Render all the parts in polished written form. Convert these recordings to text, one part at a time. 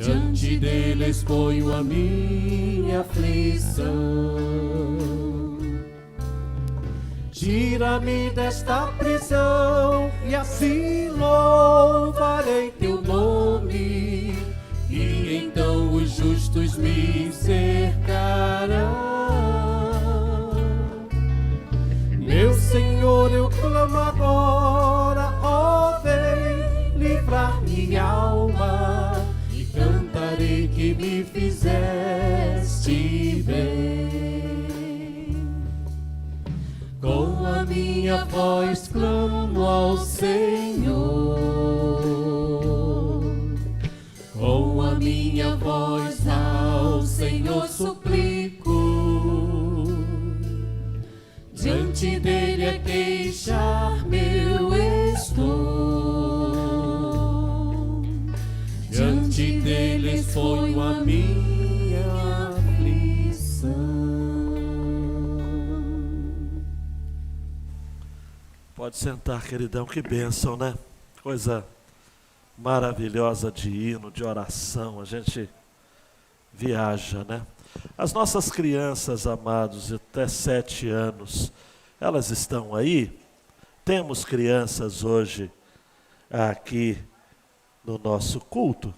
Diante dele exponho a minha aflição. Tira-me desta prisão e assim louvarei teu nome. E então os justos me cercarão. Meu Senhor, eu clamo agora, ó, vem livrar minha alma. E cantarei que me fizeste bem. Com a minha voz clamo ao Senhor. Com a minha voz ao Senhor suplico. Diante dele é queixar-me eu estou. Diante dele exponho a minha aflição. Pode sentar, queridão, que bênção, né? Coisa maravilhosa de hino, de oração, a gente viaja, né? As nossas crianças, amados, de até 7 anos, elas estão aí? Temos crianças hoje aqui no nosso culto?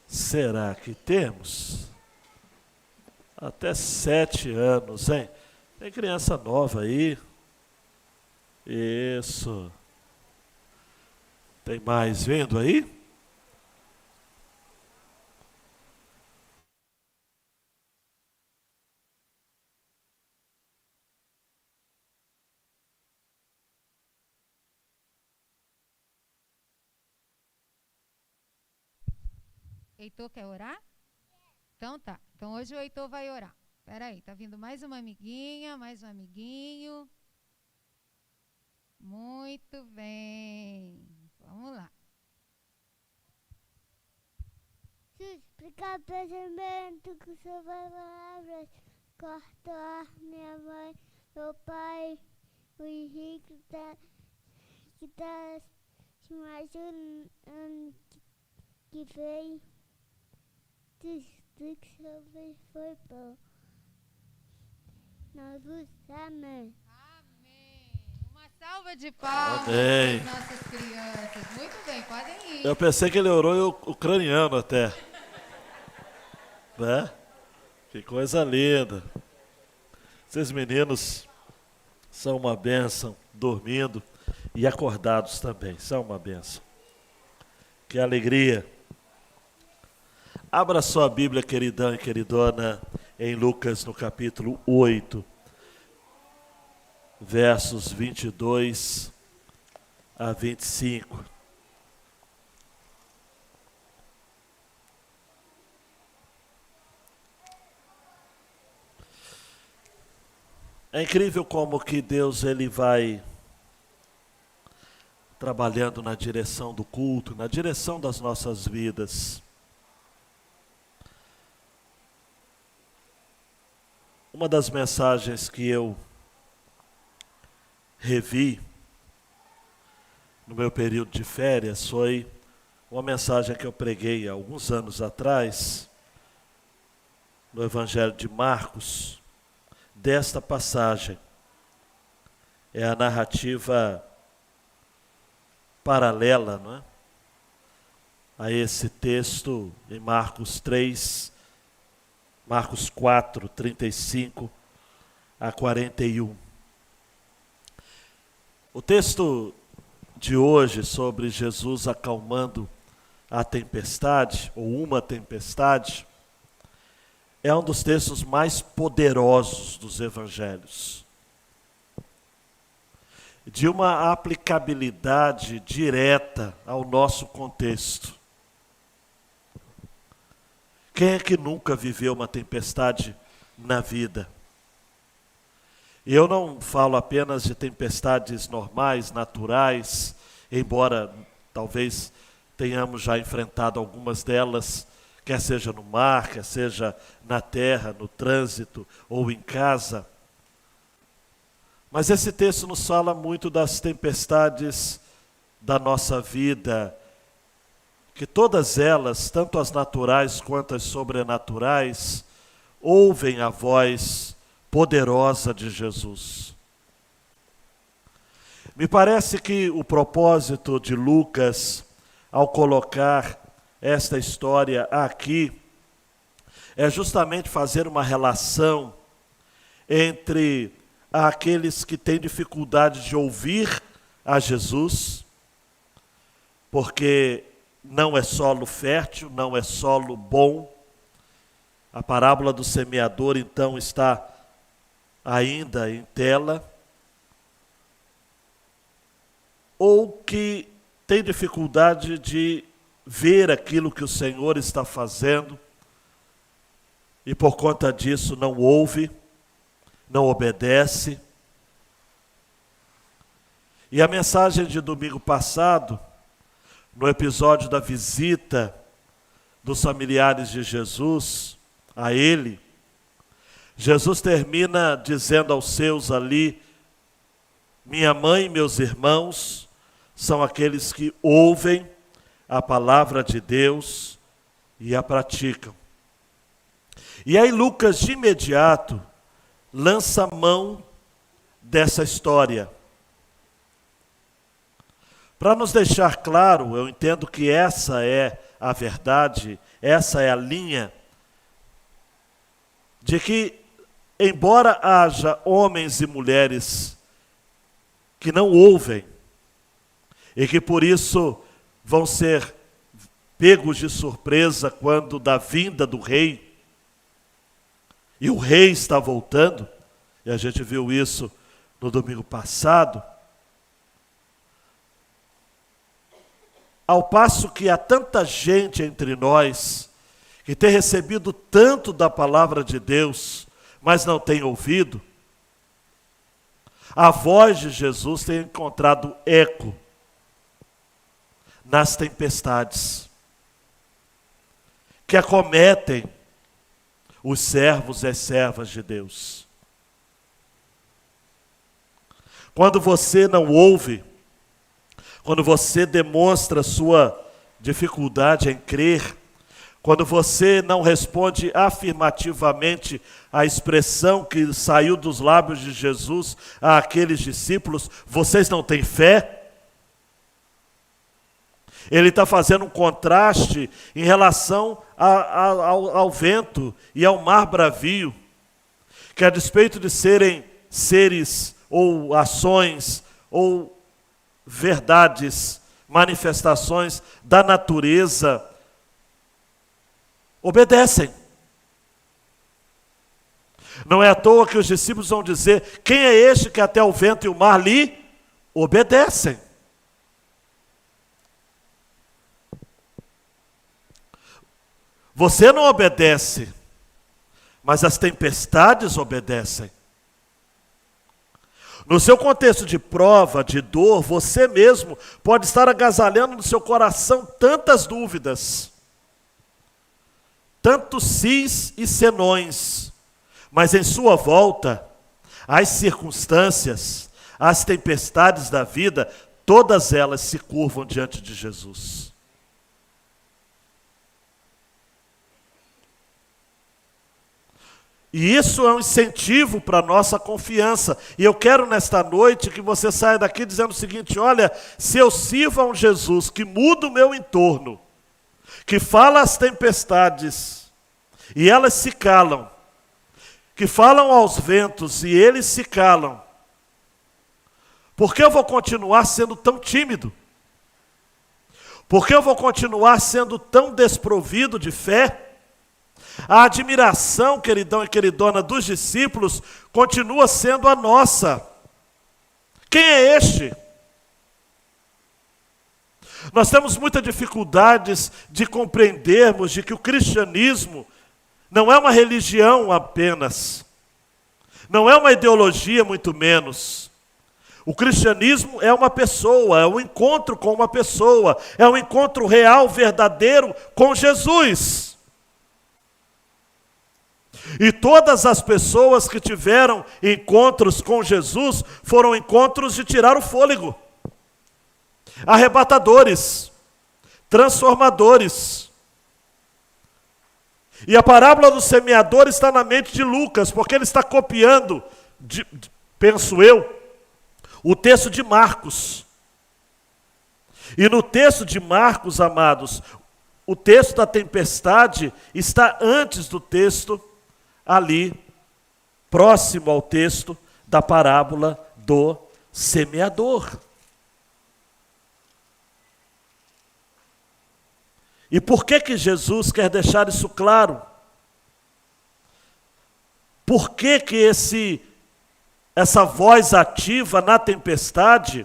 Será que temos? Até 7 anos, hein? Tem criança nova aí? Isso. Tem mais vindo aí? Heitor quer orar? Então tá. Então hoje o Heitor vai orar. Espera aí, tá vindo mais uma amiguinha, mais um amiguinho. Muito bem. Vamos lá. Se explicar pensamento que só vai palavras, cortar minha mãe, meu pai, o Henrique que tá se imaginando que veio. Tudo que só foi bom. Nós amém. Amém. Uma salva de palmas Amém. para as nossas crianças. Muito bem, podem ir. Eu pensei que ele orou em ucraniano até. Né? Que coisa linda. Esses meninos são uma bênção, dormindo e acordados também, são uma bênção. Que alegria. Abra sua Bíblia, queridão e queridona, em Lucas, no capítulo 8, versos 22 a 25. É incrível como que Deus ele vai trabalhando na direção do culto, na direção das nossas vidas. Uma das mensagens que eu revi no meu período de férias foi uma mensagem que eu preguei há alguns anos atrás, no Evangelho de Marcos, desta passagem. É a narrativa paralela, não é? A esse texto em Marcos 4, 35 a 41. O texto de hoje sobre Jesus acalmando a tempestade, ou uma tempestade, é um dos textos mais poderosos dos evangelhos. De uma aplicabilidade direta ao nosso contexto. Quem é que nunca viveu uma tempestade na vida? E eu não falo apenas de tempestades normais, naturais, embora talvez tenhamos já enfrentado algumas delas, quer seja no mar, quer seja na terra, no trânsito ou em casa. Mas esse texto nos fala muito das tempestades da nossa vida, que todas elas, tanto as naturais quanto as sobrenaturais, ouvem a voz poderosa de Jesus. Me parece que o propósito de Lucas, ao colocar esta história aqui, é justamente fazer uma relação entre aqueles que têm dificuldade de ouvir a Jesus, porque não é solo fértil, não é solo bom. A parábola do semeador, então, está ainda em tela. Ou que tem dificuldade de ver aquilo que o Senhor está fazendo e por conta disso não ouve, não obedece. E a mensagem de domingo passado, no episódio da visita dos familiares de Jesus a ele, Jesus termina dizendo aos seus ali: minha mãe e meus irmãos são aqueles que ouvem a palavra de Deus e a praticam. E aí Lucas, de imediato, lança mão dessa história. Para nos deixar claro, eu entendo que essa é a verdade, essa é a linha, de que, embora haja homens e mulheres que não ouvem, e que por isso vão ser pegos de surpresa quando da vinda do rei, e o rei está voltando, e a gente viu isso no domingo passado, ao passo que há tanta gente entre nós que tem recebido tanto da palavra de Deus, mas não tem ouvido, a voz de Jesus tem encontrado eco nas tempestades que acometem os servos e as servas de Deus. Quando você não ouve, quando você demonstra sua dificuldade em crer, quando você não responde afirmativamente à expressão que saiu dos lábios de Jesus àqueles discípulos, vocês não têm fé? Ele está fazendo um contraste em relação ao vento e ao mar bravio, que a despeito de serem seres ou ações ou verdades, manifestações da natureza, obedecem. Não é à toa que os discípulos vão dizer: quem é este que até o vento e o mar lhe obedecem? Você não obedece, mas as tempestades obedecem. No seu contexto de prova, de dor, você mesmo pode estar agasalhando no seu coração tantas dúvidas, tantos sis e senões, mas em sua volta, as circunstâncias, as tempestades da vida, todas elas se curvam diante de Jesus. E isso é um incentivo para a nossa confiança. E eu quero nesta noite que você saia daqui dizendo o seguinte: olha, se eu sirvo a um Jesus que muda o meu entorno, que fala às tempestades e elas se calam, que falam aos ventos e eles se calam, por que eu vou continuar sendo tão tímido? Por que eu vou continuar sendo tão desprovido de fé? A admiração, queridão e queridona, dos discípulos continua sendo a nossa. Quem é este? Nós temos muitas dificuldades de compreendermos de que o cristianismo não é uma religião apenas, não é uma ideologia muito menos. O cristianismo é uma pessoa, é um encontro com uma pessoa, é um encontro real, verdadeiro com Jesus. E todas as pessoas que tiveram encontros com Jesus foram encontros de tirar o fôlego, arrebatadores, transformadores. E a parábola do semeador está na mente de Lucas, porque ele está copiando, penso eu, o texto de Marcos. E no texto de Marcos, amados, o texto da tempestade está antes do texto ali, próximo ao texto da parábola do semeador. E por que Jesus quer deixar isso claro? Por que essa voz ativa na tempestade,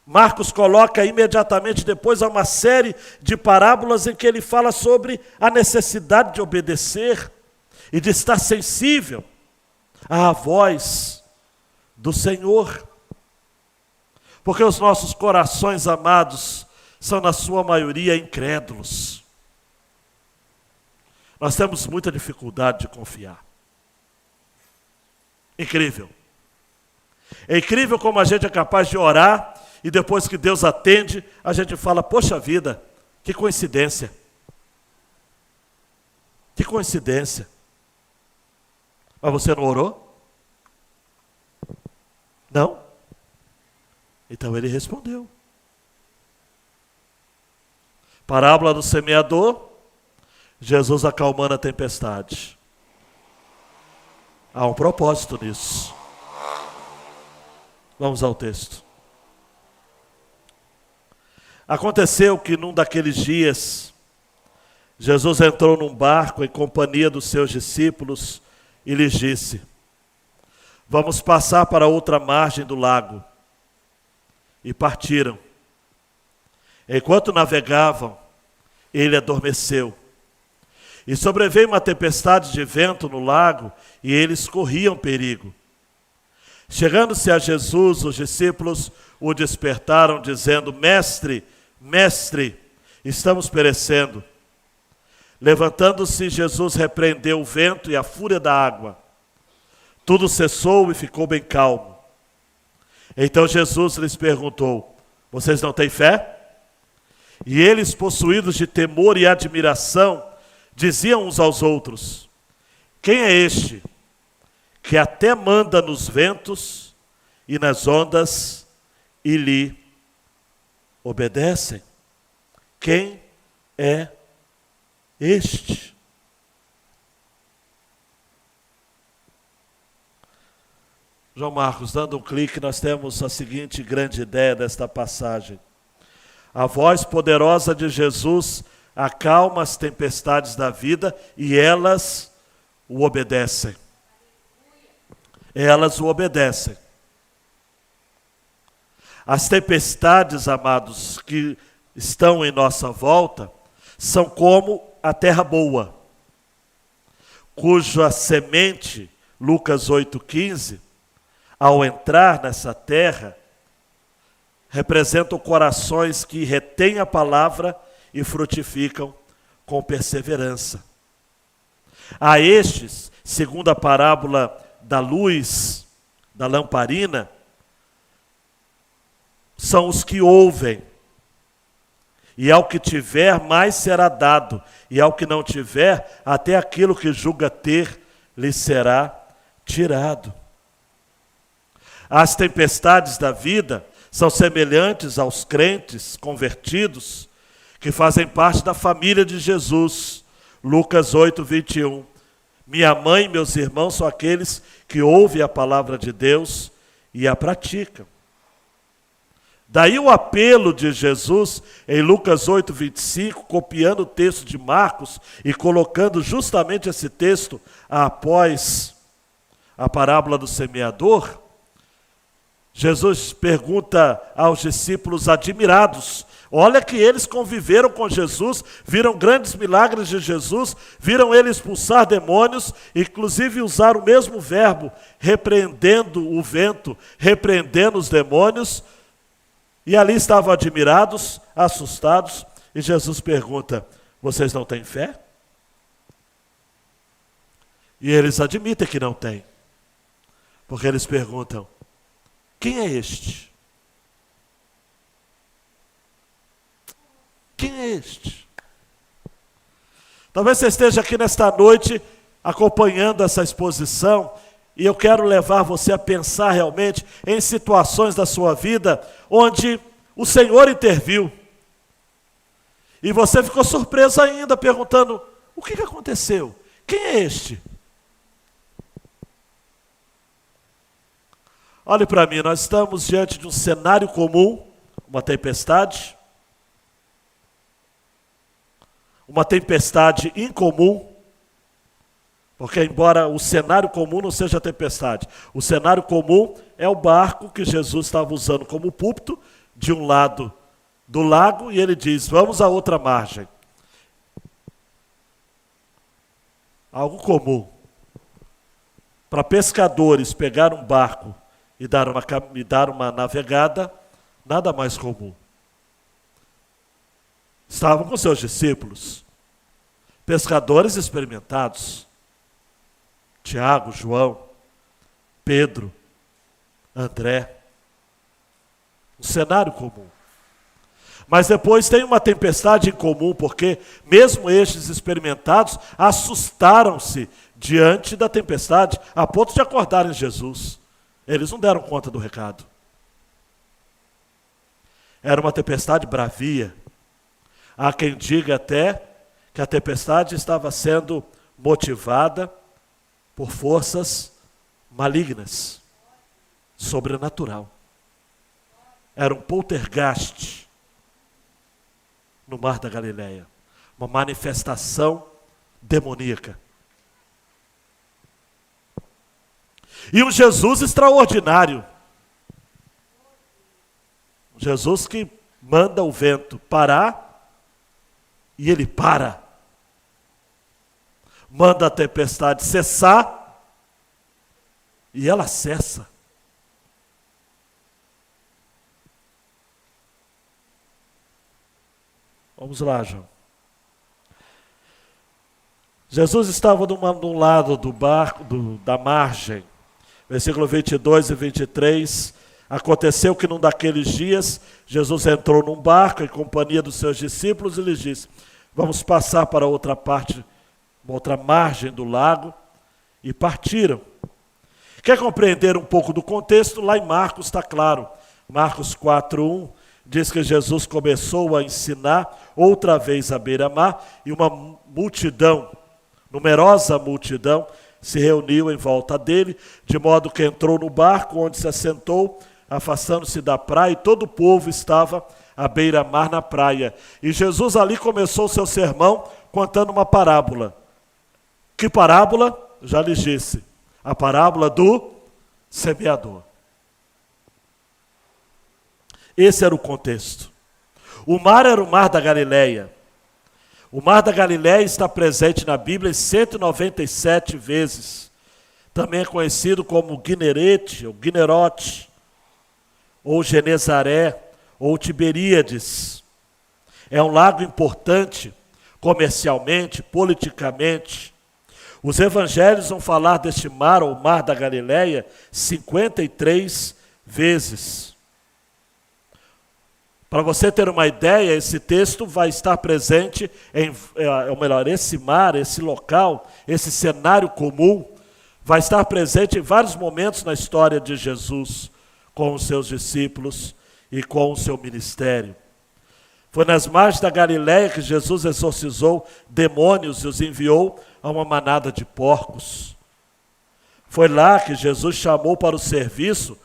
Marcos coloca imediatamente depois a uma série de parábolas em que ele fala sobre a necessidade de obedecer e de estar sensível à voz do Senhor. Porque os nossos corações, amados, são na sua maioria incrédulos. Nós temos muita dificuldade de confiar. Incrível. É incrível como a gente é capaz de orar e depois que Deus atende, a gente fala, poxa vida, que coincidência. Que coincidência. Mas você não orou? Não? Então ele respondeu. Parábola do semeador, Jesus acalmando a tempestade. Há um propósito nisso. Vamos ao texto. Aconteceu que num daqueles dias, Jesus entrou num barco em companhia dos seus discípulos e lhes disse: vamos passar para outra margem do lago. E partiram. Enquanto navegavam, ele adormeceu. E sobreveio uma tempestade de vento no lago, e eles corriam perigo. Chegando-se a Jesus, os discípulos o despertaram, dizendo: Mestre, Mestre, estamos perecendo. Levantando-se, Jesus repreendeu o vento e a fúria da água. Tudo cessou e ficou bem calmo. Então Jesus lhes perguntou: vocês não têm fé? E eles, possuídos de temor e admiração, diziam uns aos outros: quem é este que até manda nos ventos e nas ondas e lhe obedecem? Quem é este? João Marcos, dando um clique, nós temos a seguinte grande ideia desta passagem. A voz poderosa de Jesus acalma as tempestades da vida e elas o obedecem. Elas o obedecem. As tempestades, amados, que estão em nossa volta, são como a terra boa, cuja semente, Lucas 8,15, ao entrar nessa terra, representam corações que retêm a palavra e frutificam com perseverança. A estes, segundo a parábola da luz, da lamparina, são os que ouvem. E ao que tiver, mais será dado. E ao que não tiver, até aquilo que julga ter, lhe será tirado. As tempestades da vida são semelhantes aos crentes convertidos que fazem parte da família de Jesus. Lucas 8:21. Minha mãe e meus irmãos são aqueles que ouvem a palavra de Deus e a praticam. Daí o apelo de Jesus em Lucas 8:25, copiando o texto de Marcos e colocando justamente esse texto após a parábola do semeador. Jesus pergunta aos discípulos admirados. Olha que eles conviveram com Jesus, viram grandes milagres de Jesus, viram ele expulsar demônios, inclusive usar o mesmo verbo, repreendendo o vento, repreendendo os demônios. E ali estavam admirados, assustados, e Jesus pergunta: vocês não têm fé? E eles admitem que não têm, porque eles perguntam: quem é este? Quem é este? Talvez você esteja aqui nesta noite acompanhando essa exposição e eu quero levar você a pensar realmente em situações da sua vida onde o Senhor interviu. E você ficou surpreso ainda, perguntando, o que aconteceu? Quem é este? Olhe para mim, nós estamos diante de um cenário comum, uma tempestade incomum, porque embora o cenário comum não seja a tempestade, o cenário comum é o barco que Jesus estava usando como púlpito de um lado do lago, e ele diz, vamos à outra margem. Algo comum. Para pescadores pegar um barco e dar uma navegada, nada mais comum. Estavam com seus discípulos, pescadores experimentados, Tiago, João, Pedro, André, um cenário comum. Mas depois tem uma tempestade incomum, porque mesmo estes experimentados assustaram-se diante da tempestade, a ponto de acordarem Jesus. Eles não deram conta do recado. Era uma tempestade bravia. Há quem diga até que a tempestade estava sendo motivada por forças malignas, sobrenatural. Era um poltergeist no Mar da Galileia, uma manifestação demoníaca. E um Jesus extraordinário. Jesus que manda o vento parar e ele para. Manda a tempestade cessar e ela cessa. Vamos lá, João. Jesus estava num lado do barco, da margem. Versículo 22 e 23. Aconteceu que num daqueles dias, Jesus entrou num barco em companhia dos seus discípulos e lhes disse, vamos passar para outra parte, uma outra margem do lago, e partiram. Quer compreender um pouco do contexto? Lá em Marcos está claro. Marcos 4:1 diz que Jesus começou a ensinar outra vez à beira-mar e uma multidão, numerosa multidão, se reuniu em volta dele, de modo que entrou no barco onde se assentou, afastando-se da praia, e todo o povo estava à beira-mar na praia. E Jesus ali começou o seu sermão contando uma parábola. Que parábola? Já lhes disse. A parábola do semeador. Esse era o contexto. O mar era o Mar da Galileia. O Mar da Galileia está presente na Bíblia 197 vezes. Também é conhecido como Guinerete, ou Guinerote, ou Genezaré, ou Tiberíades. É um lago importante, comercialmente, politicamente. Os evangelhos vão falar deste mar, ou Mar da Galileia, 53 vezes. Para você ter uma ideia, esse texto vai estar presente esse mar, esse local, esse cenário comum, vai estar presente em vários momentos na história de Jesus, com os seus discípulos e com o seu ministério. Foi nas margens da Galileia que Jesus exorcizou demônios e os enviou a uma manada de porcos. Foi lá que Jesus chamou para o serviço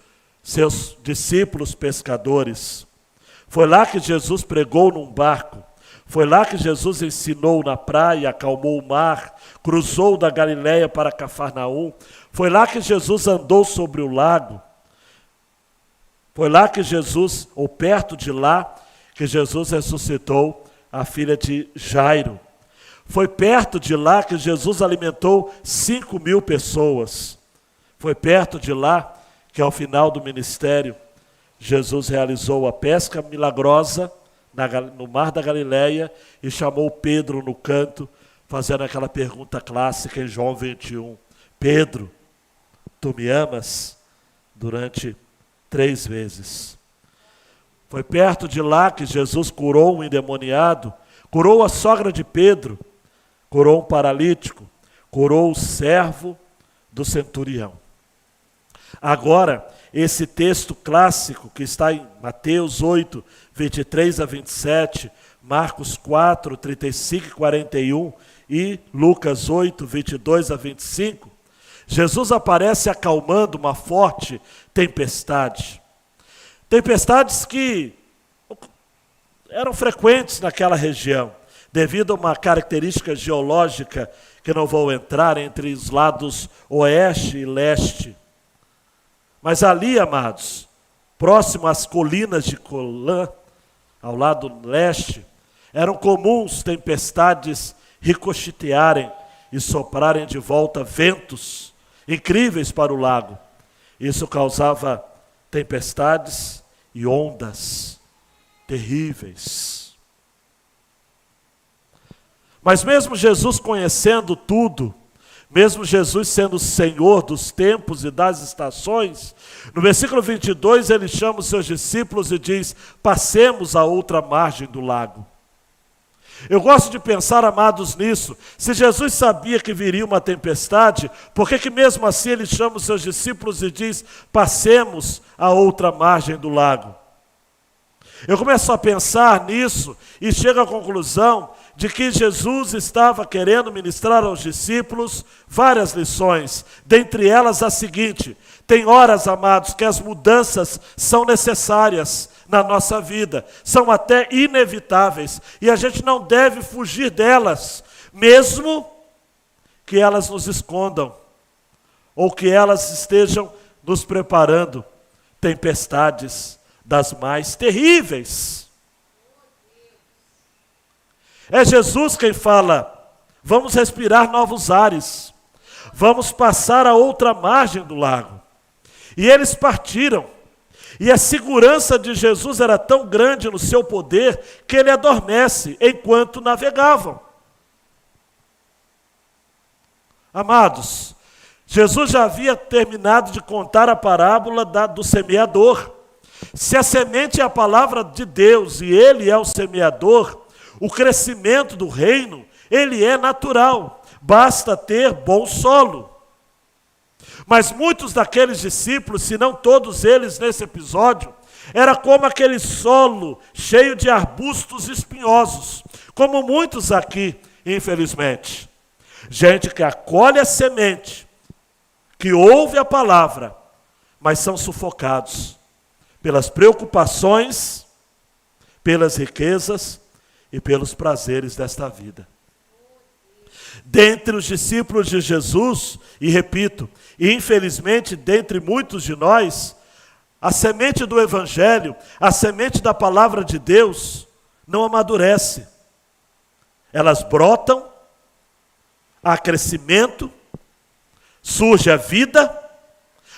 seus discípulos pescadores. Foi lá que Jesus pregou num barco. Foi lá que Jesus ensinou na praia, acalmou o mar, cruzou da Galileia para Cafarnaum. Foi lá que Jesus andou sobre o lago. Foi lá que Jesus, ou perto de lá, que Jesus ressuscitou a filha de Jairo. Foi perto de lá que Jesus alimentou 5.000 pessoas. Foi perto de lá que ao final do ministério, Jesus realizou a pesca milagrosa no Mar da Galileia e chamou Pedro no canto, fazendo aquela pergunta clássica em João 21. Pedro, tu me amas? Durante 3 vezes. Foi perto de lá que Jesus curou um endemoniado, curou a sogra de Pedro, curou um paralítico, curou o servo do centurião. Agora, esse texto clássico que está em Mateus 8, 23 a 27, Marcos 4, 35 e 41 e Lucas 8, 22 a 25, Jesus aparece acalmando uma forte tempestade. Tempestades que eram frequentes naquela região, devido a uma característica geológica que não vou entrar entre os lados oeste e leste. Mas ali, amados, próximo às colinas de Colã, ao lado leste, eram comuns tempestades ricochetearem e soprarem de volta ventos incríveis para o lago. Isso causava tempestades e ondas terríveis. Mas mesmo Jesus conhecendo tudo, mesmo Jesus sendo o Senhor dos tempos e das estações, no versículo 22 ele chama os seus discípulos e diz: passemos a outra margem do lago. Eu gosto de pensar, amados, nisso. Se Jesus sabia que viria uma tempestade, por que mesmo assim ele chama os seus discípulos e diz: passemos a outra margem do lago? Eu começo a pensar nisso e chego à conclusão de que Jesus estava querendo ministrar aos discípulos várias lições, dentre elas a seguinte: tem horas, amados, que as mudanças são necessárias na nossa vida, são até inevitáveis, e a gente não deve fugir delas, mesmo que elas nos escondam, ou que elas estejam nos preparando tempestades das mais terríveis. É Jesus quem fala: vamos respirar novos ares, vamos passar a outra margem do lago. E eles partiram, e a segurança de Jesus era tão grande no seu poder que ele adormece enquanto navegavam. Amados, Jesus já havia terminado de contar a parábola do semeador. Se a semente é a palavra de Deus e ele é o semeador, o crescimento do reino, ele é natural, basta ter bom solo. Mas muitos daqueles discípulos, se não todos eles nesse episódio, era como aquele solo cheio de arbustos espinhosos, como muitos aqui, infelizmente. Gente que acolhe a semente, que ouve a palavra, mas são sufocados pelas preocupações, pelas riquezas e pelos prazeres desta vida. Dentre os discípulos de Jesus, e repito, infelizmente dentre muitos de nós, a semente do Evangelho, a semente da palavra de Deus, não amadurece. Elas brotam, há crescimento, surge a vida,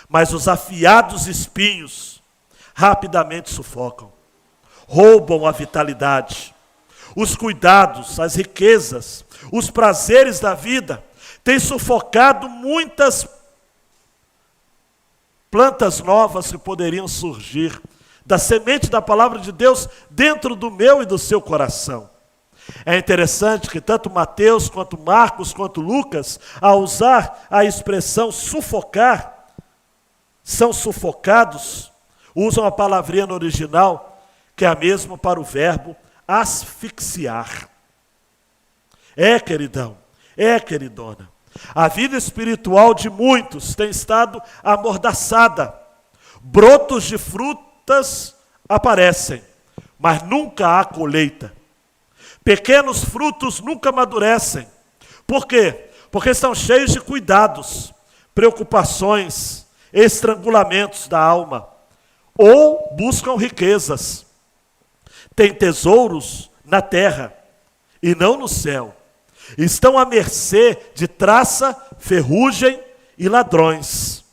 mas os afiados espinhos rapidamente sufocam, roubam a vitalidade. Os cuidados, as riquezas, os prazeres da vida têm sufocado muitas plantas novas que poderiam surgir da semente da palavra de Deus dentro do meu e do seu coração. É interessante que tanto Mateus, quanto Marcos, quanto Lucas, ao usar a expressão sufocar, são sufocados, usam a palavrinha no original, que é a mesma para o verbo asfixiar. Queridão, queridona, a vida espiritual de muitos tem estado amordaçada. Brotos de frutas aparecem, mas nunca há colheita. Pequenos frutos nunca amadurecem. Por quê? Porque estão cheios de cuidados, preocupações, estrangulamentos da alma, ou buscam riquezas. Têm tesouros na terra e não no céu. Estão à mercê de traça, ferrugem e ladrões.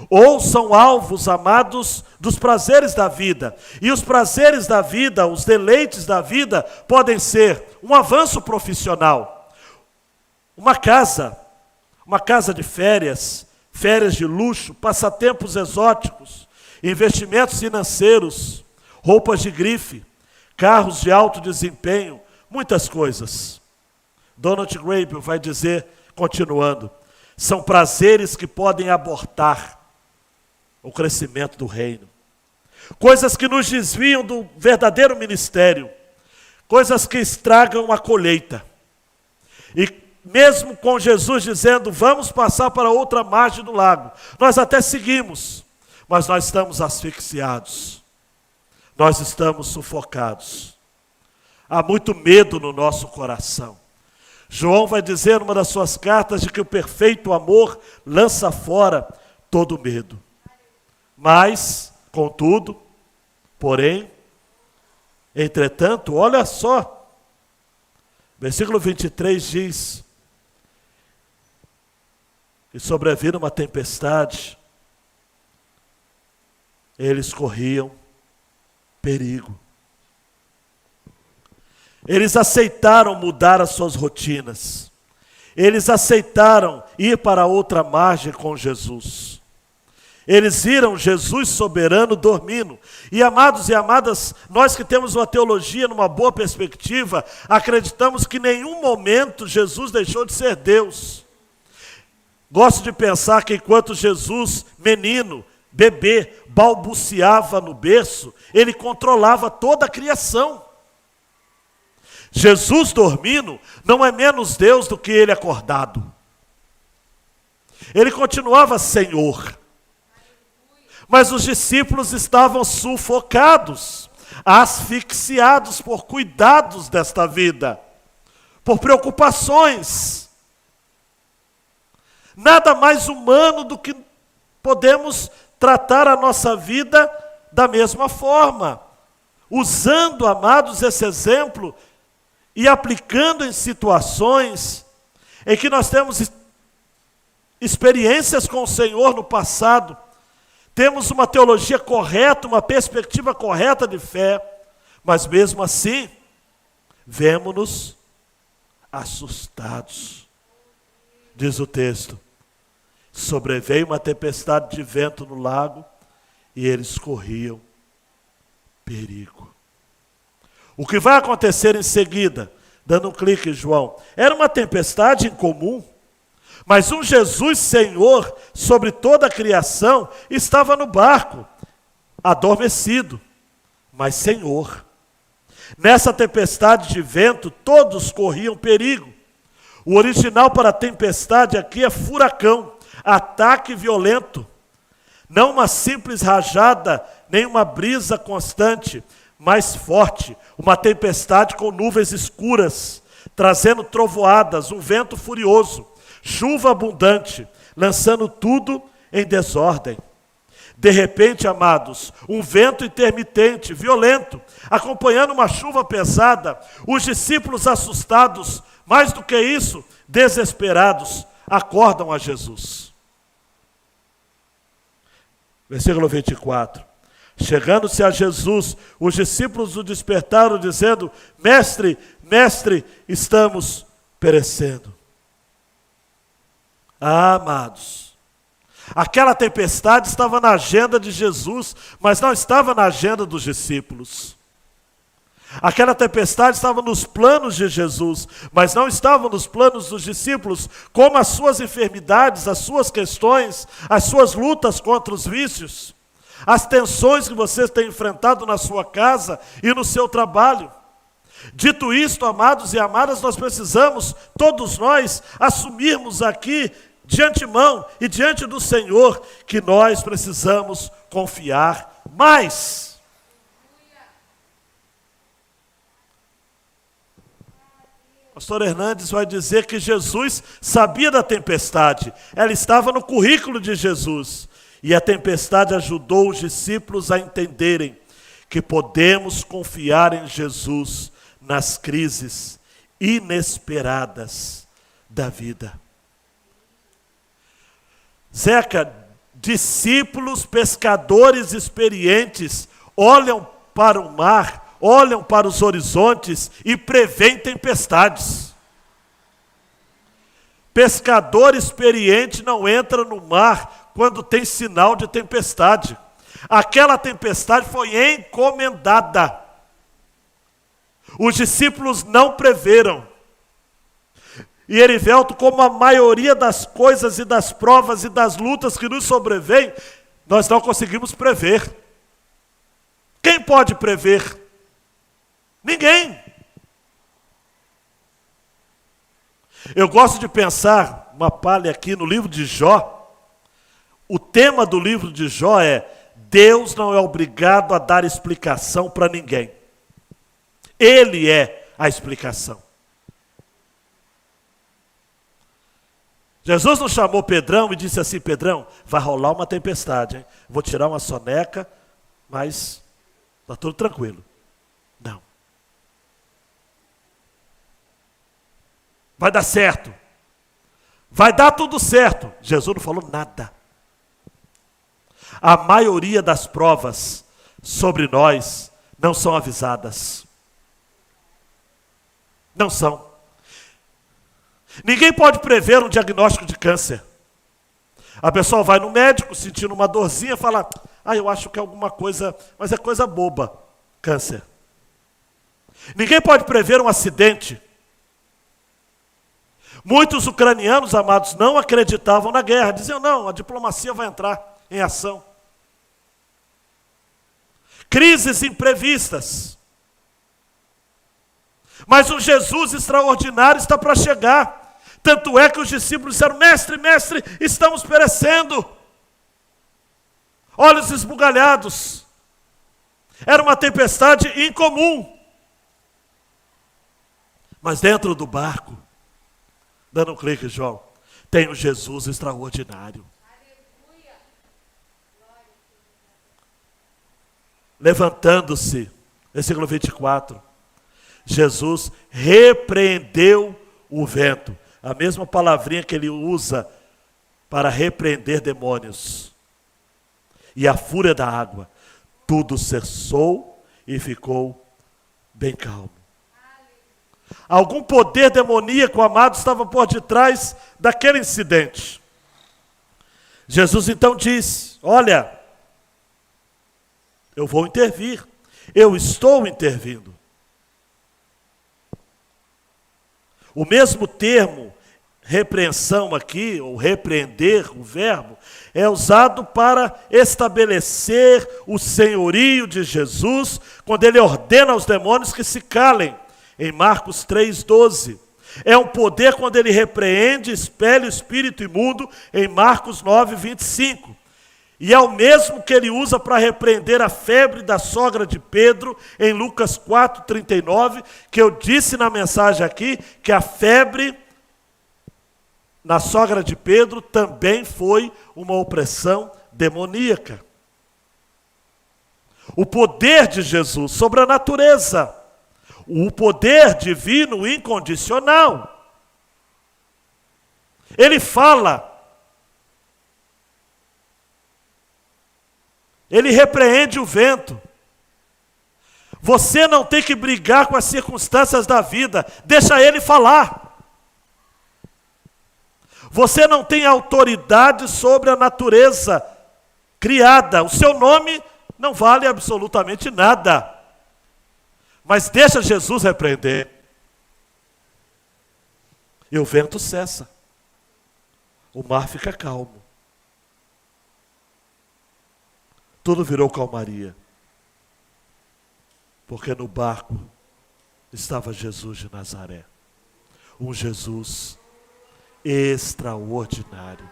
Ou são alvos, amados, dos prazeres da vida. E os prazeres da vida, os deleites da vida, podem ser um avanço profissional, uma casa de férias, férias de luxo, passatempos exóticos, investimentos financeiros, roupas de grife, carros de alto desempenho, muitas coisas. Donald Grable vai dizer, continuando, são prazeres que podem abortar o crescimento do reino. Coisas que nos desviam do verdadeiro ministério. Coisas que estragam a colheita. E mesmo com Jesus dizendo, vamos passar para outra margem do lago, nós até seguimos, mas nós estamos asfixiados. Nós estamos sufocados. Há muito medo no nosso coração. João vai dizer numa das suas cartas de que o perfeito amor lança fora todo medo. Mas, contudo, porém, entretanto, olha só, versículo 23 diz, e sobrevindo uma tempestade, eles corriam perigo. Eles aceitaram mudar as suas rotinas. Eles aceitaram ir para outra margem com Jesus. Eles viram Jesus soberano dormindo. E amados e amadas, nós que temos uma teologia numa boa perspectiva, acreditamos que em nenhum momento Jesus deixou de ser Deus. Gosto de pensar que enquanto Jesus, menino, bebê, balbuciava no berço, ele controlava toda a criação. Jesus dormindo não é menos Deus do que ele acordado. Ele continuava Senhor. Mas os discípulos estavam sufocados, asfixiados por cuidados desta vida, por preocupações. Nada mais humano do que podemos tratar a nossa vida da mesma forma. Usando, amados, esse exemplo e aplicando em situações em que nós temos experiências com o Senhor no passado, temos uma teologia correta, uma perspectiva correta de fé, mas mesmo assim, vemo-nos assustados. Diz o texto, sobreveio uma tempestade de vento no lago e eles corriam perigo. O que vai acontecer em seguida, dando um clique, João, era uma tempestade incomum, mas um Jesus Senhor sobre toda a criação estava no barco, adormecido, mas Senhor. Nessa tempestade de vento, todos corriam perigo. O original para tempestade aqui é furacão, ataque violento. Não uma simples rajada, nem uma brisa constante, mais forte, uma tempestade com nuvens escuras, trazendo trovoadas, um vento furioso, chuva abundante, lançando tudo em desordem. De repente, amados, um vento intermitente, violento, acompanhando uma chuva pesada, os discípulos assustados, mais do que isso, desesperados, acordam a Jesus. Versículo 24. Chegando-se a Jesus, os discípulos o despertaram, dizendo, Mestre, Mestre, estamos perecendo. Ah, amados, aquela tempestade estava na agenda de Jesus, mas não estava na agenda dos discípulos. Aquela tempestade estava nos planos de Jesus, mas não estava nos planos dos discípulos, como as suas enfermidades, as suas questões, as suas lutas contra os vícios, as tensões que você tem enfrentado na sua casa e no seu trabalho. Dito isto, amados e amadas, nós precisamos, todos nós, assumirmos aqui, de antemão e diante do Senhor, que nós precisamos confiar mais. Pastor Hernandes vai dizer que Jesus sabia da tempestade, ela estava no currículo de Jesus, e a tempestade ajudou os discípulos a entenderem que podemos confiar em Jesus nas crises inesperadas da vida. Zeca, discípulos, pescadores experientes, olham para o mar, olham para os horizontes e preveem tempestades. Pescador experiente não entra no mar quando tem sinal de tempestade. Aquela tempestade foi encomendada. Os discípulos não preveram. E Erivelto, como a maioria das coisas e das provas e das lutas que nos sobrevêm, nós não conseguimos prever. Quem pode prever? Ninguém. Eu gosto de pensar, uma palha aqui no livro de Jó. O tema do livro de Jó é: Deus não é obrigado a dar explicação para ninguém. Ele é a explicação. Jesus não chamou Pedrão e disse assim: Pedrão, vai rolar uma tempestade, hein? Vou tirar uma soneca, mas está tudo tranquilo. Não. Vai dar certo. Vai dar tudo certo. Jesus não falou nada. A maioria das provas sobre nós não são avisadas. Não são. Ninguém pode prever um diagnóstico de câncer. A pessoa vai no médico sentindo uma dorzinha e fala: eu acho que é alguma coisa, mas é coisa boba, câncer. Ninguém pode prever um acidente. Muitos ucranianos, amados, não acreditavam na guerra. Diziam: não, a diplomacia vai entrar em ação. Crises imprevistas. Mas um Jesus extraordinário está para chegar. Tanto é que os discípulos disseram: mestre, mestre, estamos perecendo. Olhos esbugalhados. Era uma tempestade incomum. Mas dentro do barco, dando um clique, João, tem um Jesus extraordinário. Levantando-se, versículo 24, Jesus repreendeu o vento. A mesma palavrinha que ele usa para repreender demônios. E a fúria da água. Tudo cessou e ficou bem calmo. Algum poder demoníaco, amado, estava por detrás daquele incidente. Jesus então disse: olha, eu vou intervir. Eu estou intervindo. O mesmo termo, repreensão aqui, ou repreender, o verbo, é usado para estabelecer o senhorio de Jesus, quando ele ordena aos demônios que se calem, em Marcos 3,12. É um poder quando ele repreende, expele o espírito imundo, em Marcos 9,25. E é o mesmo que ele usa para repreender a febre da sogra de Pedro, em Lucas 4,39, que eu disse na mensagem aqui, que a febre na sogra de Pedro também foi uma opressão demoníaca. O poder de Jesus sobre a natureza, o poder divino incondicional. Ele fala, ele repreende o vento. Você não tem que brigar com as circunstâncias da vida, deixa ele falar. Você não tem autoridade sobre a natureza criada. O seu nome não vale absolutamente nada. Mas deixa Jesus repreender. E o vento cessa. O mar fica calmo. Tudo virou calmaria. Porque no barco estava Jesus de Nazaré. Um Jesus extraordinário.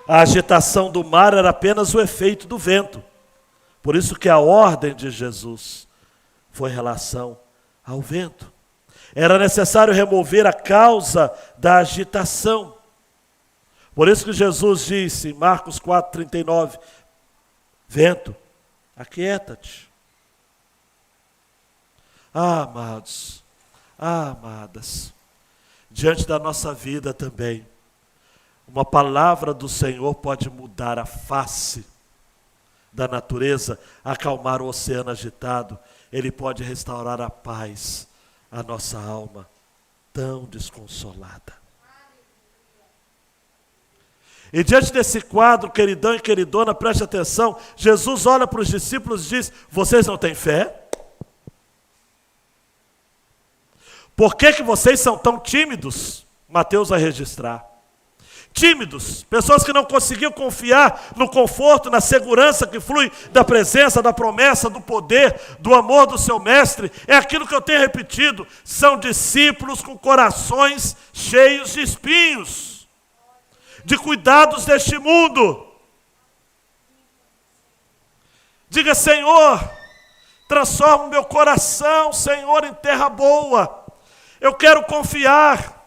A agitação do mar era apenas o efeito do vento. Por isso que a ordem de Jesus foi em relação ao vento. Era necessário remover a causa da agitação. Por isso que Jesus disse em Marcos 4,39, vento, aquieta-te. Ah, amados, amadas, diante da nossa vida também, uma palavra do Senhor pode mudar a face da natureza, acalmar o oceano agitado. Ele pode restaurar a paz à nossa alma tão desconsolada. E diante desse quadro, queridão e queridona, preste atenção, Jesus olha para os discípulos e diz: vocês não têm fé? Por que vocês são tão tímidos? Mateus vai registrar. Tímidos, pessoas que não conseguiam confiar no conforto, na segurança que flui da presença, da promessa, do poder, do amor do seu mestre. É aquilo que eu tenho repetido, são discípulos com corações cheios de espinhos, de cuidados deste mundo. Diga: Senhor, transforma o meu coração, Senhor, em terra boa. Eu quero confiar.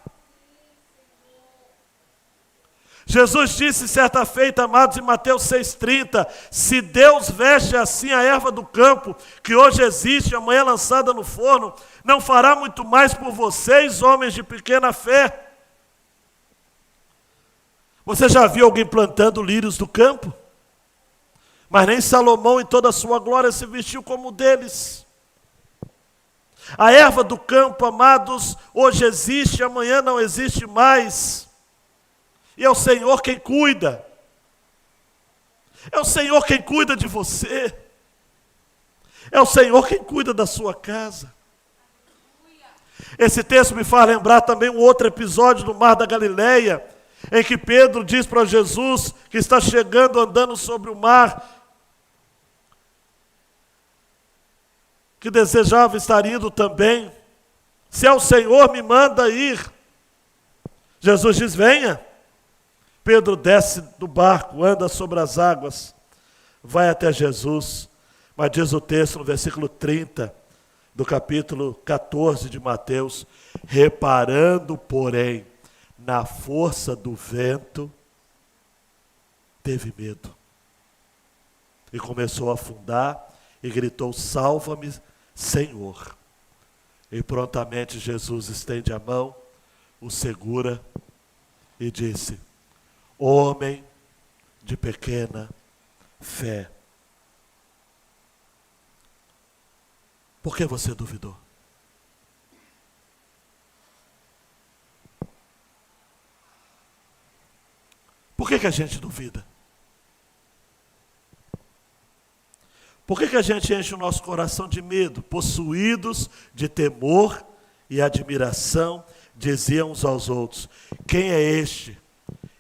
Jesus disse certa feita, amados, em Mateus 6,30, se Deus veste assim a erva do campo, que hoje existe, amanhã lançada no forno, não fará muito mais por vocês, homens de pequena fé? Você já viu alguém plantando lírios do campo? Mas nem Salomão em toda a sua glória se vestiu como deles. A erva do campo, amados, hoje existe, amanhã não existe mais. E é o Senhor quem cuida. É o Senhor quem cuida de você. É o Senhor quem cuida da sua casa. Esse texto me faz lembrar também um outro episódio no Mar da Galileia, em que Pedro diz para Jesus, que está chegando andando sobre o mar, que desejava estar indo também. Se é o Senhor, me manda ir. Jesus diz: venha. Pedro desce do barco, anda sobre as águas, vai até Jesus. Mas diz o texto no versículo 30 do capítulo 14 de Mateus: reparando, porém, na força do vento, teve medo. E começou a afundar e gritou: salva-me, Senhor. E prontamente Jesus estende a mão, o segura e disse: homem de pequena fé, por que você duvidou? Por que a gente duvida? Por que a gente enche o nosso coração de medo? Possuídos de temor e admiração, diziam uns aos outros: quem é este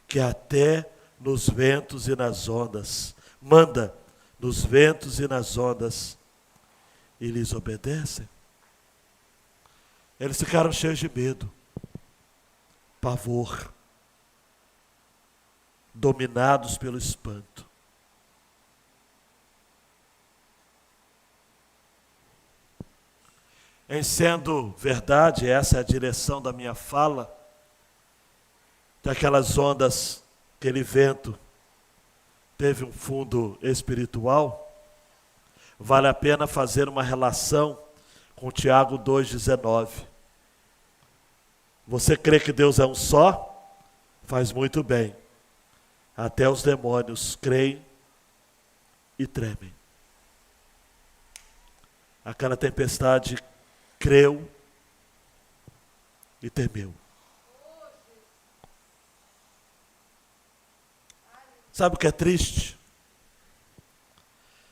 que até nos ventos e nas ondas manda nos ventos e nas ondas e lhes obedecem? Eles ficaram cheios de medo, pavor, dominados pelo espanto. Em sendo verdade, essa é a direção da minha fala, daquelas ondas, aquele vento teve um fundo espiritual, vale a pena fazer uma relação com Tiago 2,19. Você crê que Deus é um só? Faz muito bem. Até os demônios creem e tremem. Aquela tempestade creu e temeu. Sabe o que é triste?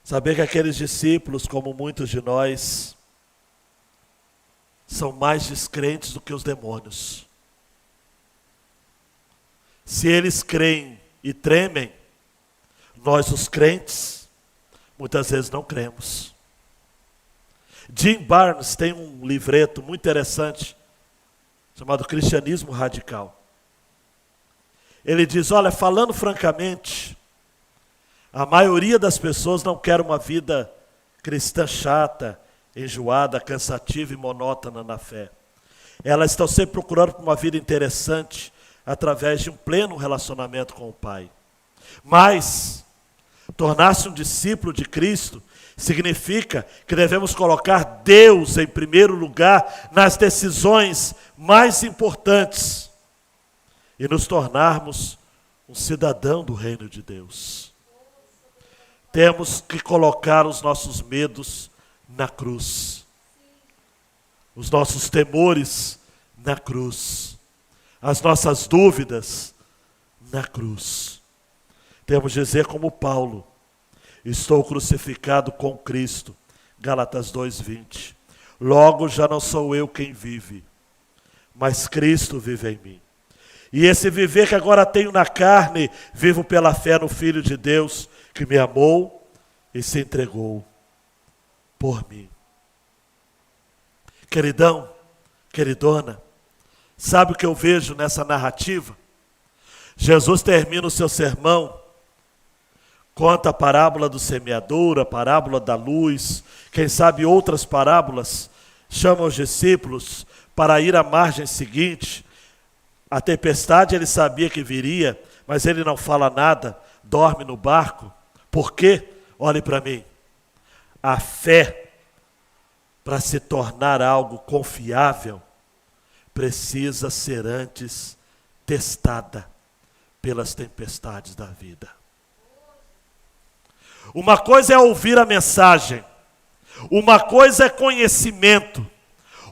Saber que aqueles discípulos, como muitos de nós, são mais descrentes do que os demônios. Se eles creem e tremem, nós os crentes, muitas vezes não cremos. Jim Barnes tem um livreto muito interessante, chamado Cristianismo Radical. Ele diz: olha, falando francamente, a maioria das pessoas não quer uma vida cristã chata, enjoada, cansativa e monótona na fé. Elas estão sempre procurando por uma vida interessante, através de um pleno relacionamento com o Pai. Mas tornar-se um discípulo de Cristo significa que devemos colocar Deus em primeiro lugar nas decisões mais importantes e nos tornarmos um cidadão do reino de Deus. Temos que colocar os nossos medos na cruz, os nossos temores na cruz, as nossas dúvidas na cruz. Temos de dizer como Paulo: estou crucificado com Cristo. Gálatas 2:20. Logo já não sou eu quem vive, mas Cristo vive em mim. E esse viver que agora tenho na carne, vivo pela fé no Filho de Deus, que me amou e se entregou por mim. Queridão, queridona, sabe o que eu vejo nessa narrativa? Jesus termina o seu sermão, conta a parábola do semeador, a parábola da luz, quem sabe outras parábolas, chama os discípulos para ir à margem seguinte. A tempestade ele sabia que viria, mas ele não fala nada, dorme no barco. Por quê? Olhe para mim. A fé, para se tornar algo confiável, precisa ser antes testada pelas tempestades da vida. Uma coisa é ouvir a mensagem, uma coisa é conhecimento,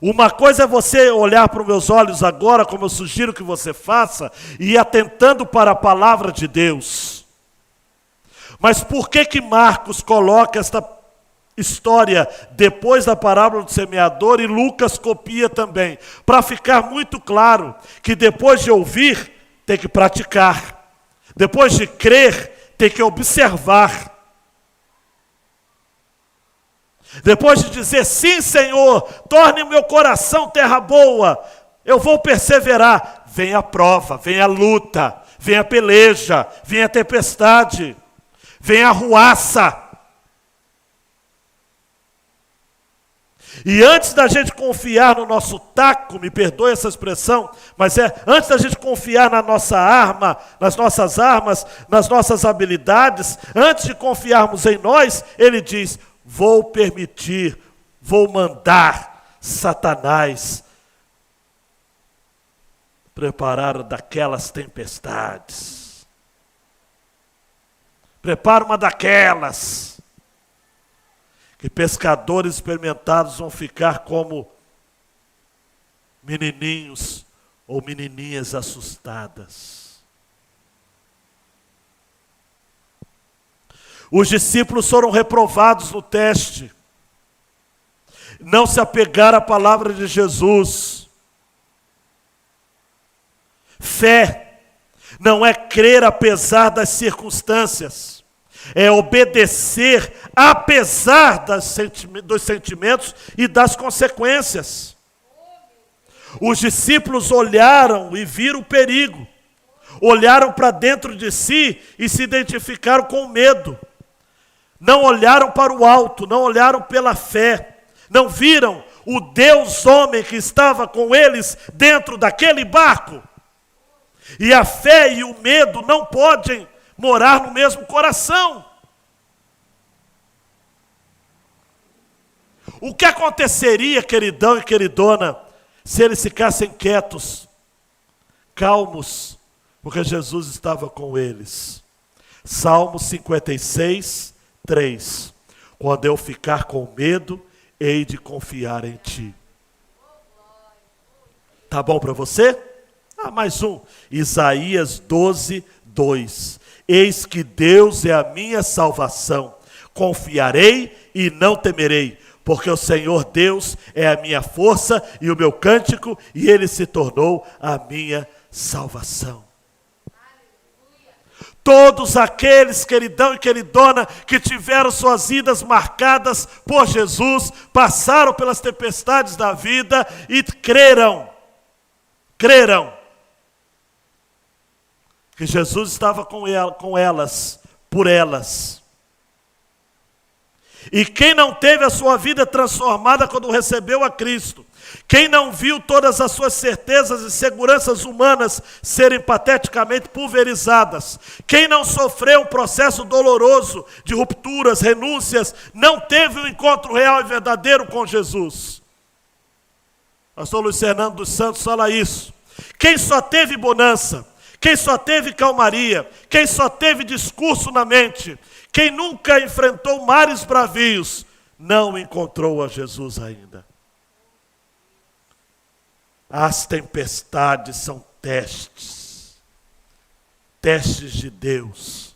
uma coisa é você olhar para os meus olhos agora, como eu sugiro que você faça, e ir atentando para a palavra de Deus. Mas por que Marcos coloca esta história depois da parábola do semeador e Lucas copia também? Para ficar muito claro que depois de ouvir, tem que praticar. Depois de crer, tem que observar. Depois de dizer, sim, Senhor, torne o meu coração terra boa, eu vou perseverar. Vem a prova, vem a luta, vem a peleja, vem a tempestade, vem a arruaça. E antes da gente confiar no nosso taco, me perdoe essa expressão, mas antes da gente confiar na nossa arma, nas nossas armas, nas nossas habilidades, antes de confiarmos em nós, ele diz, vou permitir, vou mandar Satanás preparar daquelas tempestades. Prepara uma daquelas que pescadores experimentados vão ficar como menininhos ou menininhas assustadas. Os discípulos foram reprovados no teste. Não se apegaram à palavra de Jesus. Fé não é crer apesar das circunstâncias. É obedecer apesar dos sentimentos e das consequências. Os discípulos olharam e viram o perigo. Olharam para dentro de si e se identificaram com medo. Não olharam para o alto, não olharam pela fé. Não viram o Deus homem que estava com eles dentro daquele barco. E a fé e o medo não podem morar no mesmo coração. O que aconteceria, queridão e queridona, se eles ficassem quietos, calmos, porque Jesus estava com eles? Salmo 56, 3. Quando eu ficar com medo, hei de confiar em ti. Tá bom para você? Mais um. Isaías 12, 2. Eis que Deus é a minha salvação. Confiarei e não temerei, porque o Senhor Deus é a minha força e o meu cântico, e Ele se tornou a minha salvação. Todos aqueles, queridão e queridona, que tiveram suas vidas marcadas por Jesus, passaram pelas tempestades da vida e creram que Jesus estava com elas, por elas. E quem não teve a sua vida transformada quando recebeu a Cristo, quem não viu todas as suas certezas e seguranças humanas serem pateticamente pulverizadas, quem não sofreu um processo doloroso de rupturas, renúncias, não teve um encontro real e verdadeiro com Jesus. Pastor Luiz Fernando dos Santos fala isso. Quem só teve bonança, quem só teve calmaria, quem só teve discurso na mente, quem nunca enfrentou mares bravios, não encontrou a Jesus ainda. As tempestades são testes de Deus.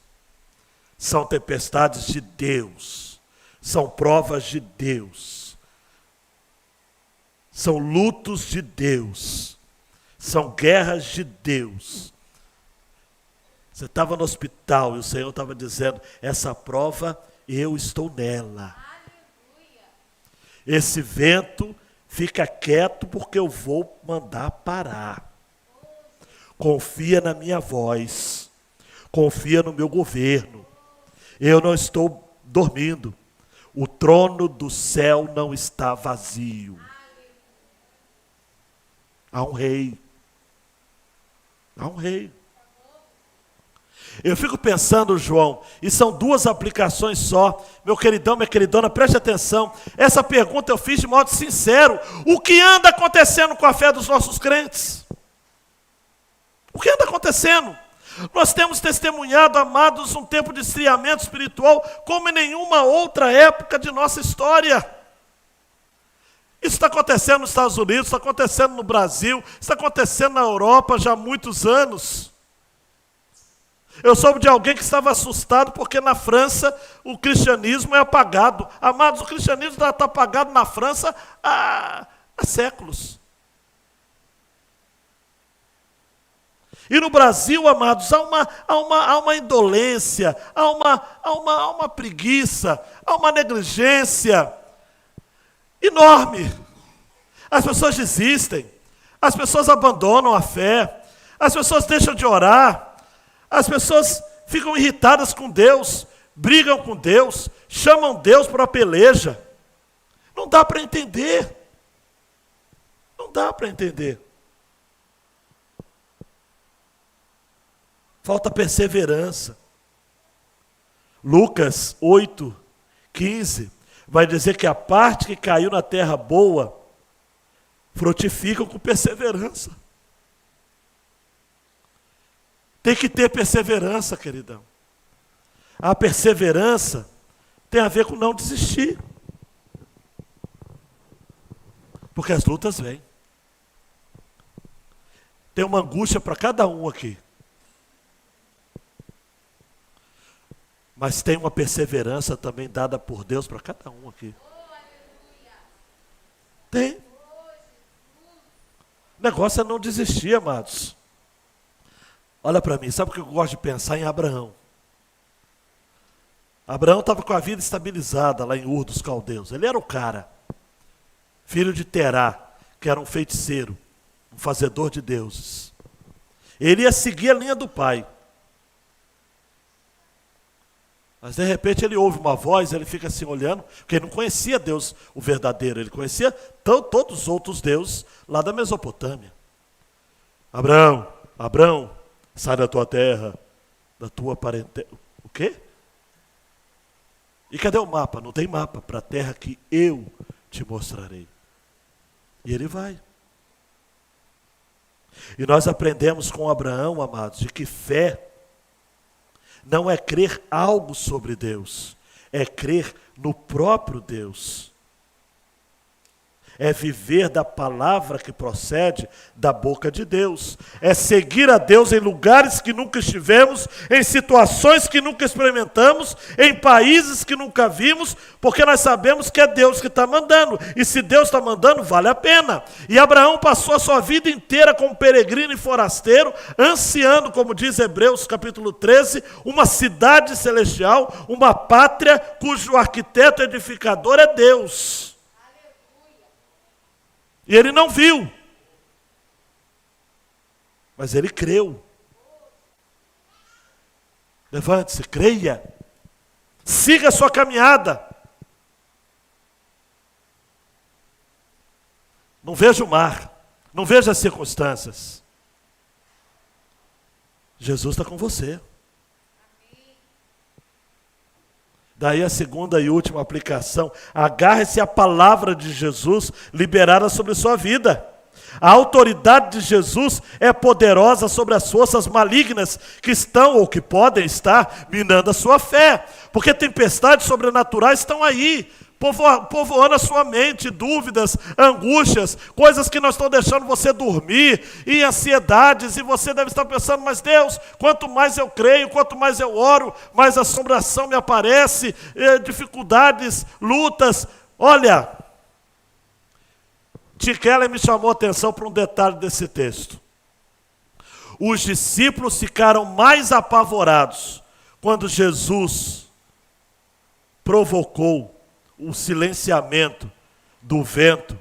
são tempestades de Deus, são provas de Deus, são lutos de Deus, são guerras de Deus. Você estava no hospital e o Senhor estava dizendo, essa prova eu estou nela. Esse vento fica quieto porque eu vou mandar parar. Confia na minha voz, confia no meu governo. Eu não estou dormindo. O trono do céu não está vazio. Há um rei. Há um rei. Eu fico pensando, João, e são duas aplicações só. Meu queridão, minha queridona, preste atenção. Essa pergunta eu fiz de modo sincero. O que anda acontecendo com a fé dos nossos crentes? O que anda acontecendo? Nós temos testemunhado, amados, um tempo de esfriamento espiritual como em nenhuma outra época de nossa história. Isso está acontecendo nos Estados Unidos, está acontecendo no Brasil, está acontecendo na Europa já há muitos anos. Eu soube de alguém que estava assustado porque na França o cristianismo é apagado. Amados, o cristianismo está apagado na França há séculos. E no Brasil, amados, há uma indolência, há uma preguiça, há uma negligência enorme. As pessoas desistem, as pessoas abandonam a fé, as pessoas deixam de orar. As pessoas ficam irritadas com Deus, brigam com Deus, chamam Deus para a peleja. Não dá para entender. Não dá para entender. Falta perseverança. Lucas 8:15 vai dizer que a parte que caiu na terra boa frutificam com perseverança. Tem que ter perseverança, queridão. A perseverança tem a ver com não desistir. Porque as lutas vêm. Tem uma angústia para cada um aqui. Mas tem uma perseverança também dada por Deus para cada um aqui. Tem. O negócio é não desistir, amados. Olha para mim, sabe o que eu gosto de pensar? Em Abraão. Abraão estava com a vida estabilizada lá em Ur dos Caldeus. Ele era o cara. Filho de Terá, que era um feiticeiro, um fazedor de deuses. Ele ia seguir a linha do pai. Mas de repente ele ouve uma voz, ele fica assim olhando, porque ele não conhecia Deus, o verdadeiro. Ele conhecia todos os outros deuses lá da Mesopotâmia. Abraão, Abraão, sai da tua terra, da tua parentela. O quê? E cadê o mapa? Não tem mapa para a terra que eu te mostrarei. E ele vai. E nós aprendemos com Abraão, amados, de que fé não é crer algo sobre Deus, é crer no próprio Deus. É viver da palavra que procede da boca de Deus. É seguir a Deus em lugares que nunca estivemos, em situações que nunca experimentamos, em países que nunca vimos, porque nós sabemos que é Deus que está mandando. E se Deus está mandando, vale a pena. E Abraão passou a sua vida inteira como peregrino e forasteiro, ansiando, como diz Hebreus capítulo 13, uma cidade celestial, uma pátria cujo arquiteto e edificador é Deus. E ele não viu, mas ele creu. Levante-se, creia, siga a sua caminhada. Não veja o mar, não veja as circunstâncias. Jesus está com você. Daí a segunda e última aplicação, agarre-se à palavra de Jesus liberada sobre sua vida. A autoridade de Jesus é poderosa sobre as forças malignas que estão ou que podem estar minando a sua fé. Porque tempestades sobrenaturais estão aí. povoando a sua mente, dúvidas, angústias, coisas que não estão deixando você dormir, e ansiedades, e você deve estar pensando, mas Deus, quanto mais eu creio, quanto mais eu oro, mais assombração me aparece, dificuldades, lutas. Olha, Tim Keller me chamou a atenção para um detalhe desse texto. Os discípulos ficaram mais apavorados quando Jesus provocou o silenciamento do vento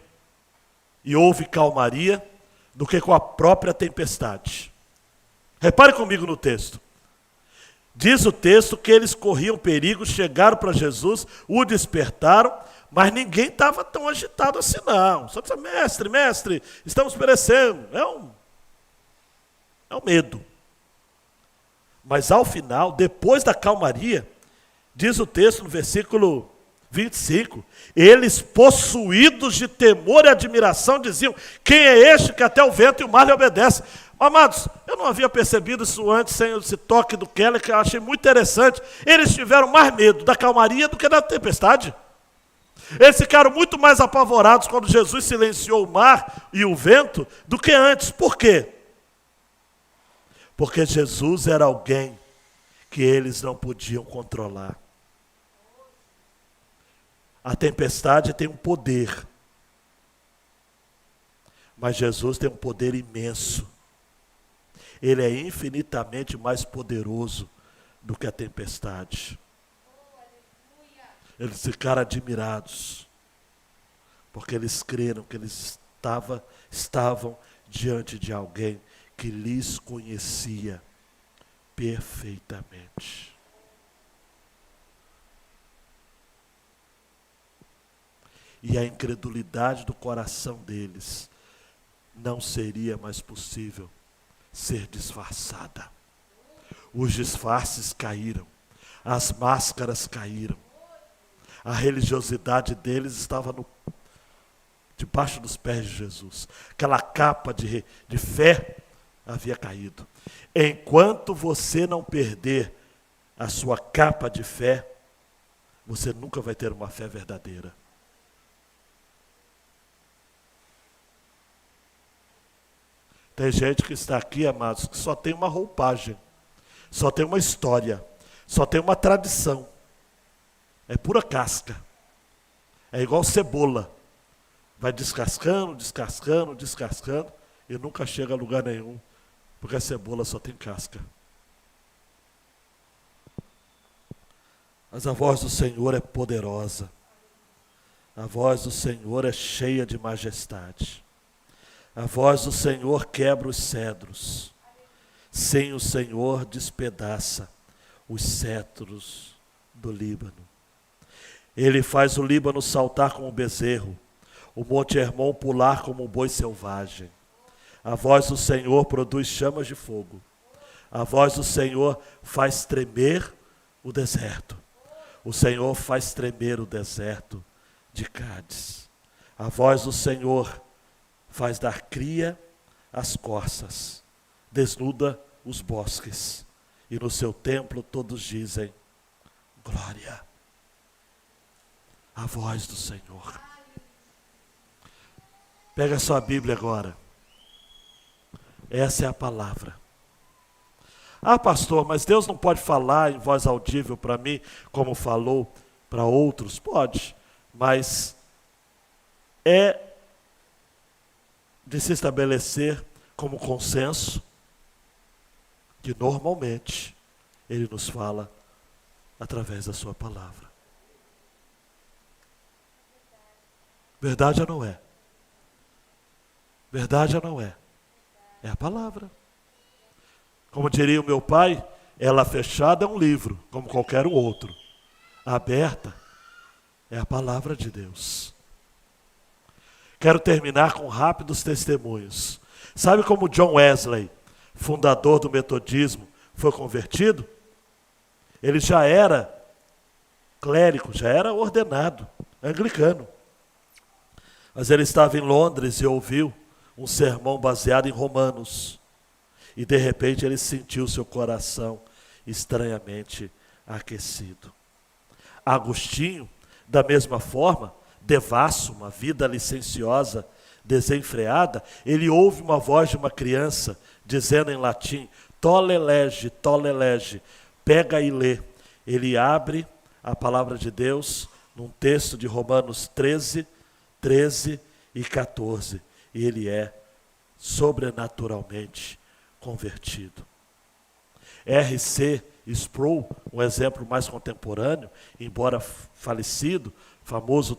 e houve calmaria, do que com a própria tempestade. Repare comigo no texto. Diz o texto que eles corriam perigo, chegaram para Jesus, o despertaram, mas ninguém estava tão agitado assim não. Só disse, mestre, estamos perecendo. É um medo. Mas ao final, depois da calmaria, diz o texto no versículo 25, eles possuídos de temor e admiração diziam, quem é este que até o vento e o mar lhe obedecem? Amados, eu não havia percebido isso antes, sem esse toque do Keller, que eu achei muito interessante. Eles tiveram mais medo da calmaria do que da tempestade. Eles ficaram muito mais apavorados quando Jesus silenciou o mar e o vento do que antes. Por quê? Porque Jesus era alguém que eles não podiam controlar. A tempestade tem um poder, mas Jesus tem um poder imenso. Ele é infinitamente mais poderoso do que a tempestade. Eles ficaram admirados, porque eles creram que eles estavam diante de alguém que lhes conhecia perfeitamente. E a incredulidade do coração deles não seria mais possível ser disfarçada. Os disfarces caíram, as máscaras caíram. A religiosidade deles estava debaixo dos pés de Jesus. Aquela capa de fé havia caído. Enquanto você não perder a sua capa de fé, você nunca vai ter uma fé verdadeira. Tem gente que está aqui, amados, que só tem uma roupagem, só tem uma história, só tem uma tradição. É pura casca. É igual cebola. Vai descascando, descascando, descascando e nunca chega a lugar nenhum, porque a cebola só tem casca. Mas a voz do Senhor é poderosa. A voz do Senhor é cheia de majestade. A voz do Senhor quebra os cedros. Sim, o Senhor despedaça os cedros do Líbano. Ele faz o Líbano saltar como um bezerro, o Monte Hermon pular como um boi selvagem. A voz do Senhor produz chamas de fogo. A voz do Senhor faz tremer o deserto. O Senhor faz tremer o deserto de Cádiz. A voz do Senhor faz dar cria às corças, desnuda os bosques, e no seu templo todos dizem, glória. A voz do Senhor. Pega a sua Bíblia agora. Essa é a palavra. Ah, pastor, mas Deus não pode falar em voz audível para mim, como falou para outros? Pode, mas é de se estabelecer como consenso que normalmente Ele nos fala através da sua palavra. Verdade ou não é? Verdade ou não é? É a palavra. Como diria o meu pai, ela fechada é um livro, como qualquer outro. A aberta é a palavra de Deus. Quero terminar com rápidos testemunhos. Sabe como John Wesley, fundador do metodismo, foi convertido? Ele já era clérigo, já era ordenado, anglicano. Mas ele estava em Londres e ouviu um sermão baseado em Romanos. E de repente ele sentiu seu coração estranhamente aquecido. Agostinho, Da mesma forma, devasso, uma vida licenciosa, desenfreada, ele ouve uma voz de uma criança dizendo em latim, tolle lege, pega e lê. Ele abre a palavra de Deus num texto de Romanos 13, 13 e 14. E ele é sobrenaturalmente convertido. R.C. Sproul, um exemplo mais contemporâneo, embora falecido, famoso